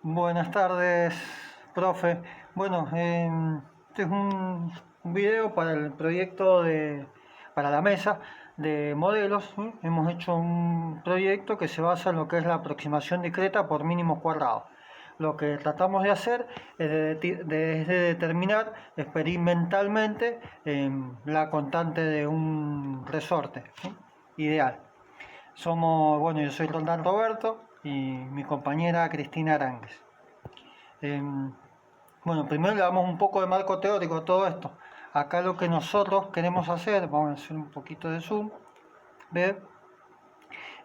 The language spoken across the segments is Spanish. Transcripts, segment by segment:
Buenas tardes, profe. Bueno, este es un video para el proyecto para la mesa de modelos. ¿Sí? Hemos hecho un proyecto que se basa en lo que es la aproximación discreta por mínimos cuadrados. Lo que tratamos de hacer es de determinar experimentalmente la constante de un resorte, ¿sí? Ideal. Bueno, yo soy Roldán Roberto y mi compañera Cristina Arangues. Bueno, primero le damos un poco de marco teórico a todo esto. Acá lo que nosotros queremos hacer, vamos a hacer un poquito de zoom, ver,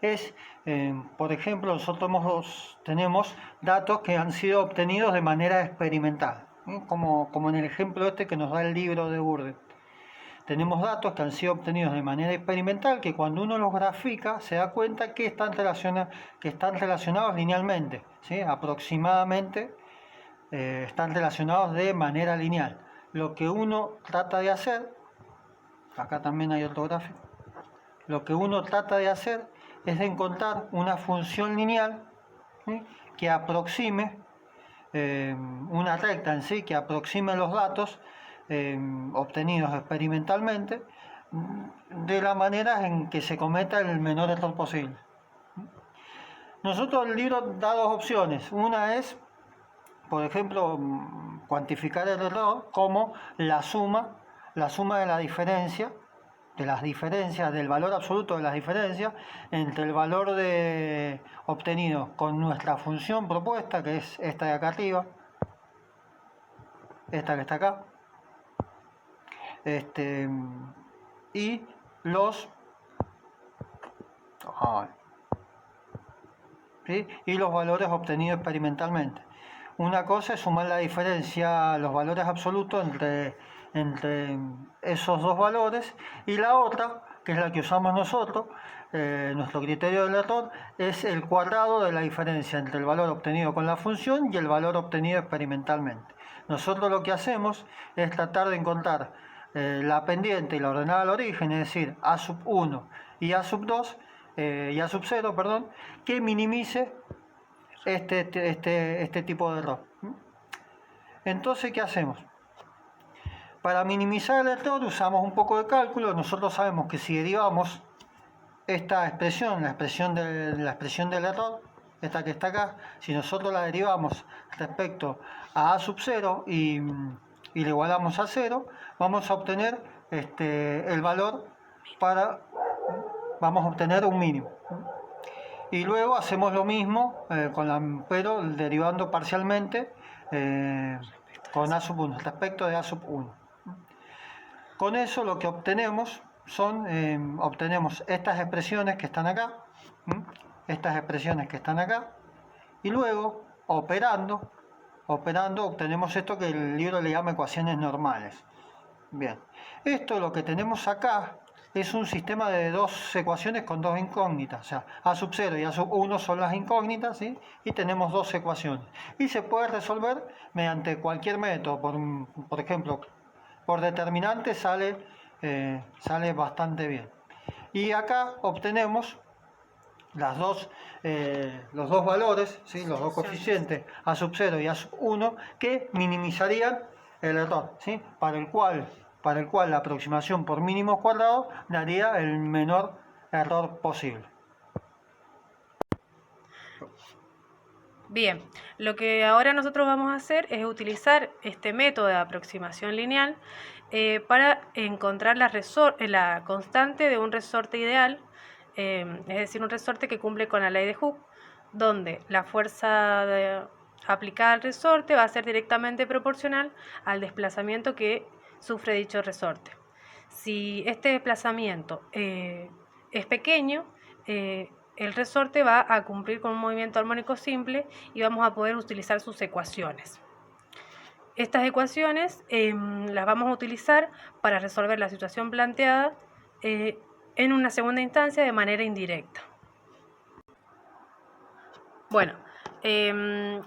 es, por ejemplo, nosotros tenemos datos que han sido obtenidos de manera experimental, ¿sí? Como en el ejemplo este que nos da el libro de Burde. Tenemos datos que han sido obtenidos de manera experimental que cuando uno los grafica se da cuenta que están relacionados linealmente, ¿sí? Aproximadamente están relacionados de manera lineal. Lo que uno trata de hacer, acá también hay otro gráfico, lo que uno trata de hacer es de encontrar una función lineal, ¿sí? Que aproxime una recta en sí, que aproxime los datos obtenidos experimentalmente de la manera en que se cometa el menor error posible. Nosotros el libro da dos opciones. Una es, por ejemplo, cuantificar el error como la suma de la diferencia, de las diferencias, del valor absoluto de las diferencias entre el valor obtenido con nuestra función propuesta, que es esta de acá arriba, esta que está acá, y los ¿sí? Y los valores obtenidos experimentalmente. Una cosa es sumar la diferencia, los valores absolutos entre esos dos valores, y la otra, que es la que usamos nosotros, nuestro criterio del error, es el cuadrado de la diferencia entre el valor obtenido con la función y el valor obtenido experimentalmente. Nosotros lo que hacemos es tratar de encontrar la pendiente y la ordenada al origen, es decir, A sub 1 y A sub 2, y A sub 0, perdón, que minimice este tipo de error. Entonces, ¿qué hacemos? Para minimizar el error usamos un poco de cálculo. Nosotros sabemos que si derivamos esta expresión, la expresión del error, esta que está acá, si nosotros la derivamos respecto a sub 0 y le igualamos a 0, vamos a obtener el valor vamos a obtener un mínimo. Y luego hacemos lo mismo, pero derivando parcialmente con A sub 1, respecto de A sub 1. Con eso lo que obtenemos obtenemos estas expresiones que están acá, y luego operando obtenemos esto que el libro le llama ecuaciones normales. Bien, esto lo que tenemos acá es un sistema de dos ecuaciones con dos incógnitas, o sea, A sub 0 y A sub 1 son las incógnitas, ¿sí? Y tenemos dos ecuaciones. Y se puede resolver mediante cualquier método, por ejemplo, por determinante sale bastante bien. Y acá obtenemos los dos valores, ¿sí? Los dos coeficientes A sub 0 y A sub 1 que minimizarían el error, ¿sí? Para el cual la aproximación por mínimos cuadrados daría el menor error posible. Bien, lo que ahora nosotros vamos a hacer es utilizar este método de aproximación lineal para encontrar la constante de un resorte ideal, es decir, un resorte que cumple con la ley de Hooke, donde la fuerza aplicada al resorte va a ser directamente proporcional al desplazamiento que sufre dicho resorte. Si este desplazamiento es pequeño, el resorte va a cumplir con un movimiento armónico simple y vamos a poder utilizar sus ecuaciones. Estas ecuaciones las vamos a utilizar para resolver la situación planteada en una segunda instancia de manera indirecta. Bueno,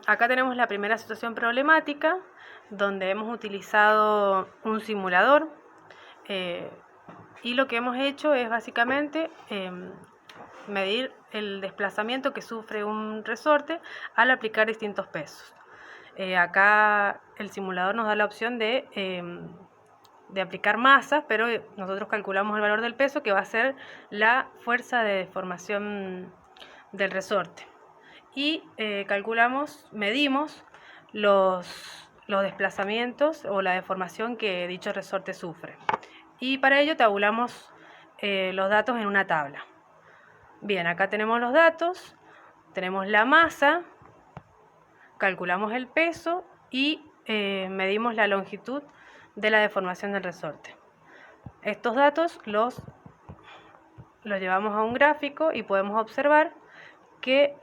acá tenemos la primera situación problemática, donde hemos utilizado un simulador y lo que hemos hecho es básicamente medir el desplazamiento que sufre un resorte al aplicar distintos pesos. Acá el simulador nos da la opción de aplicar masas, pero nosotros calculamos el valor del peso, que va a ser la fuerza de deformación del resorte. Y medimos los desplazamientos o la deformación que dicho resorte sufre. Y para ello tabulamos los datos en una tabla. Bien, acá tenemos los datos, tenemos la masa, calculamos el peso y medimos la longitud de la deformación del resorte. Estos datos los llevamos a un gráfico y podemos observar que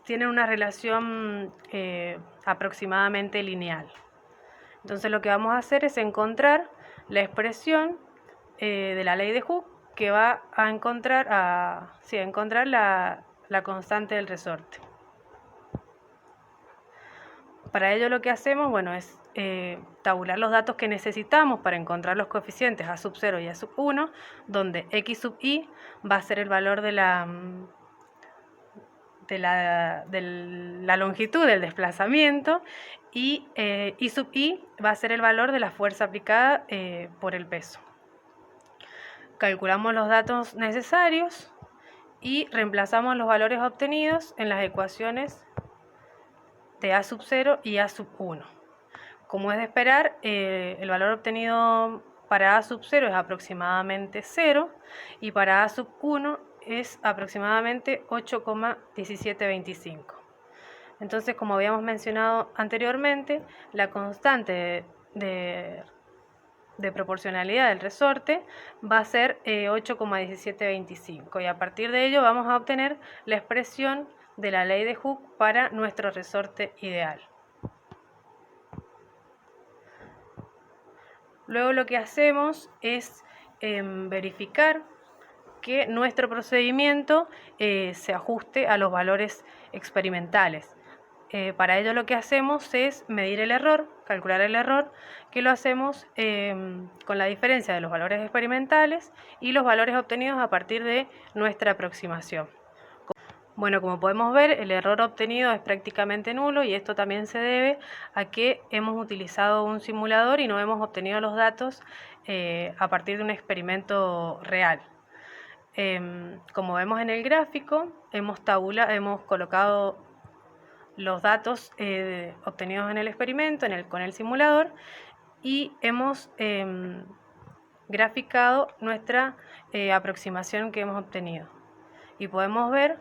tienen una relación aproximadamente lineal. Entonces lo que vamos a hacer es encontrar la expresión de la ley de Hooke, que va a encontrar la constante del resorte. Para ello lo que hacemos, es tabular los datos que necesitamos para encontrar los coeficientes a sub 0 y a sub 1, donde x sub i va a ser el valor de la longitud del desplazamiento, y i sub i va a ser el valor de la fuerza aplicada por el peso. Calculamos los datos necesarios y reemplazamos los valores obtenidos en las ecuaciones de a sub 0 y a sub 1. Como es de esperar, el valor obtenido para a sub 0 es aproximadamente 0 y para a sub 1 es aproximadamente 8,1725. Entonces, como habíamos mencionado anteriormente, la constante de proporcionalidad del resorte va a ser 8,1725, y a partir de ello vamos a obtener la expresión de la ley de Hooke para nuestro resorte ideal. Luego lo que hacemos es verificar que nuestro procedimiento se ajuste a los valores experimentales. Para ello lo que hacemos es medir el error, calcular el error, que lo hacemos con la diferencia de los valores experimentales y los valores obtenidos a partir de nuestra aproximación. Bueno, como podemos ver, el error obtenido es prácticamente nulo, y esto también se debe a que hemos utilizado un simulador y no hemos obtenido los datos a partir de un experimento real. Como vemos en el gráfico, hemos colocado los datos obtenidos en el experimento con el simulador, y hemos graficado nuestra aproximación que hemos obtenido. Y podemos ver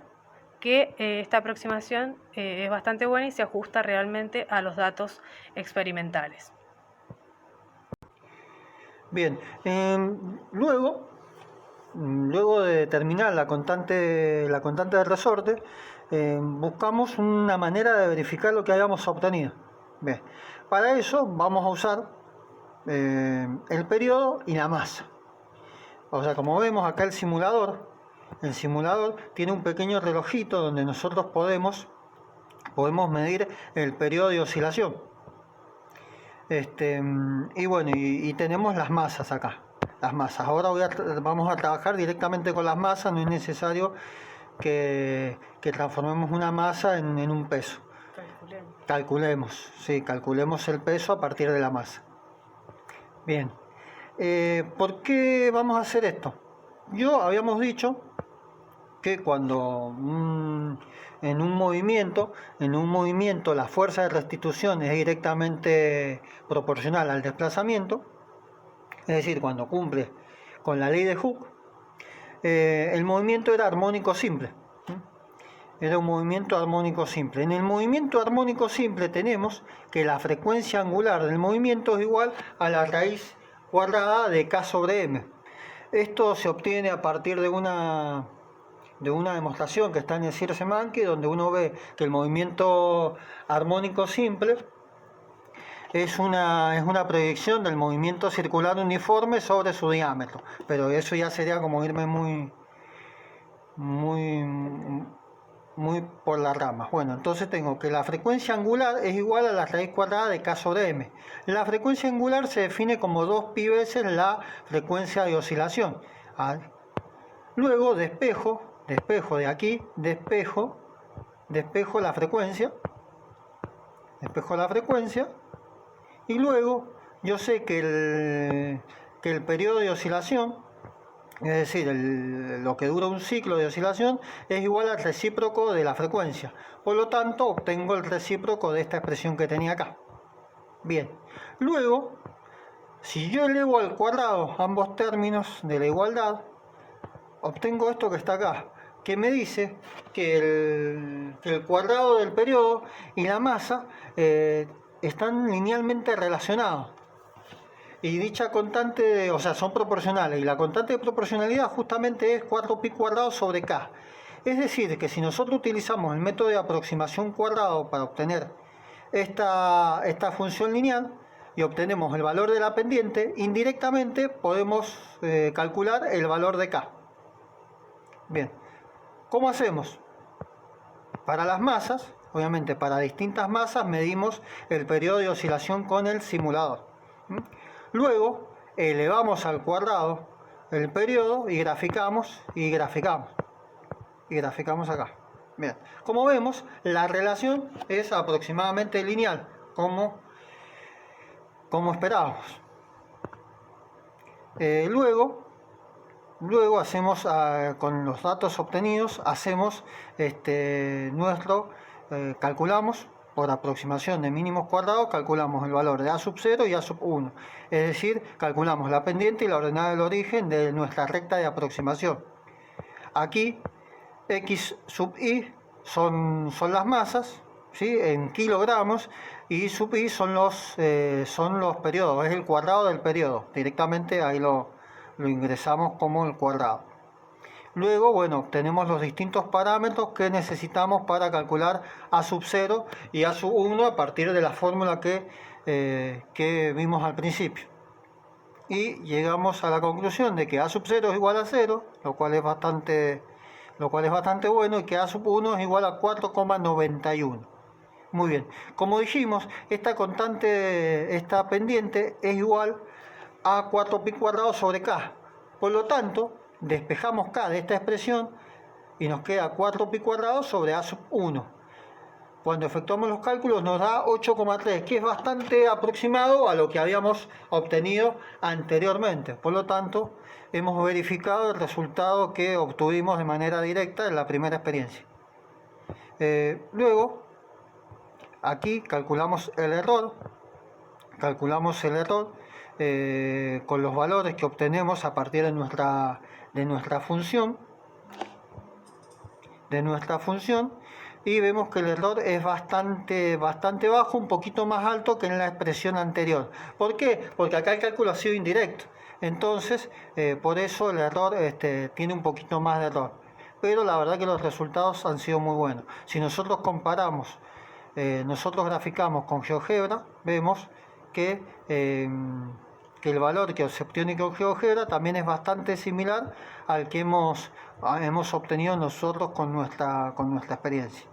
que esta aproximación es bastante buena y se ajusta realmente a los datos experimentales. Bien, luego de determinar la constante del resorte, buscamos una manera de verificar lo que hayamos obtenido. Bien, para eso vamos a usar el periodo y la masa. O sea, como vemos acá el simulador tiene un pequeño relojito donde nosotros podemos medir el periodo de oscilación. Y tenemos las masas acá. Las masas. Ahora vamos a trabajar directamente con las masas, no es necesario que transformemos una masa en un peso. Calculemos el peso a partir de la masa. Bien, ¿por qué vamos a hacer esto? Habíamos dicho que cuando en un movimiento la fuerza de restitución es directamente proporcional al desplazamiento, es decir, cuando cumple con la ley de Hooke, el movimiento era armónico simple. Era un movimiento armónico simple. En el movimiento armónico simple tenemos que la frecuencia angular del movimiento es igual a la raíz cuadrada de K sobre M. Esto se obtiene a partir de una demostración que está en el Sierce-Manque, donde uno ve que el movimiento armónico simple es una proyección del movimiento circular uniforme sobre su diámetro, pero eso ya sería como irme muy por las ramas. Bueno, entonces tengo que la frecuencia angular es igual a la raíz cuadrada de K sobre M. La frecuencia angular se define como 2π veces la frecuencia de oscilación. Luego despejo despejo de aquí, despejo la frecuencia, y luego yo sé que el periodo de oscilación, es decir, lo que dura un ciclo de oscilación, es igual al recíproco de la frecuencia. Por lo tanto, obtengo el recíproco de esta expresión que tenía acá. Bien, luego, si yo elevo al cuadrado ambos términos de la igualdad, obtengo esto que está acá, que me dice que el cuadrado del periodo y la masa están linealmente relacionados. Y dicha constante, o sea, son proporcionales. Y la constante de proporcionalidad justamente es 4π² sobre k. Es decir, que si nosotros utilizamos el método de aproximación cuadrado para obtener esta función lineal y obtenemos el valor de la pendiente, indirectamente podemos calcular el valor de k. Bien, ¿cómo hacemos? Para las masas, obviamente para distintas masas medimos el periodo de oscilación con el simulador. Luego elevamos al cuadrado el periodo y graficamos acá. Bien, como vemos, la relación es aproximadamente lineal, como esperábamos. Luego hacemos, con los datos obtenidos, hacemos calculamos por aproximación de mínimos cuadrados, calculamos el valor de A sub 0 y A sub 1. Es decir, calculamos la pendiente y la ordenada del origen de nuestra recta de aproximación. Aquí, X sub I son las masas, ¿sí?, en kilogramos, y sub I son los periodos, es el cuadrado del periodo. Directamente ahí lo ingresamos como el cuadrado. Luego, bueno, obtenemos los distintos parámetros que necesitamos para calcular A sub 0 y A sub 1 a partir de la fórmula que vimos al principio. Y llegamos a la conclusión de que A sub 0 es igual a 0, lo cual es bastante bueno, y que A sub 1 es igual a 4,91. Muy bien, como dijimos, esta constante, esta pendiente es igual a 4π² sobre k. Por lo tanto, despejamos k de esta expresión y nos queda 4π² sobre A sub 1. Cuando efectuamos los cálculos nos da 8,3, que es bastante aproximado a lo que habíamos obtenido anteriormente. Por lo tanto, hemos verificado el resultado que obtuvimos de manera directa en la primera experiencia. Luego, aquí calculamos el error. Con los valores que obtenemos a partir de nuestra función, y vemos que el error es bastante bajo, un poquito más alto que en la expresión anterior. ¿Por qué? Porque acá el cálculo ha sido indirecto, entonces por eso el error tiene un poquito más de error, pero la verdad que los resultados han sido muy buenos. Si nosotros comparamos, nosotros graficamos con GeoGebra, vemos que el valor que se obtiene con GeoGebra también es bastante similar al que hemos obtenido nosotros con nuestra experiencia.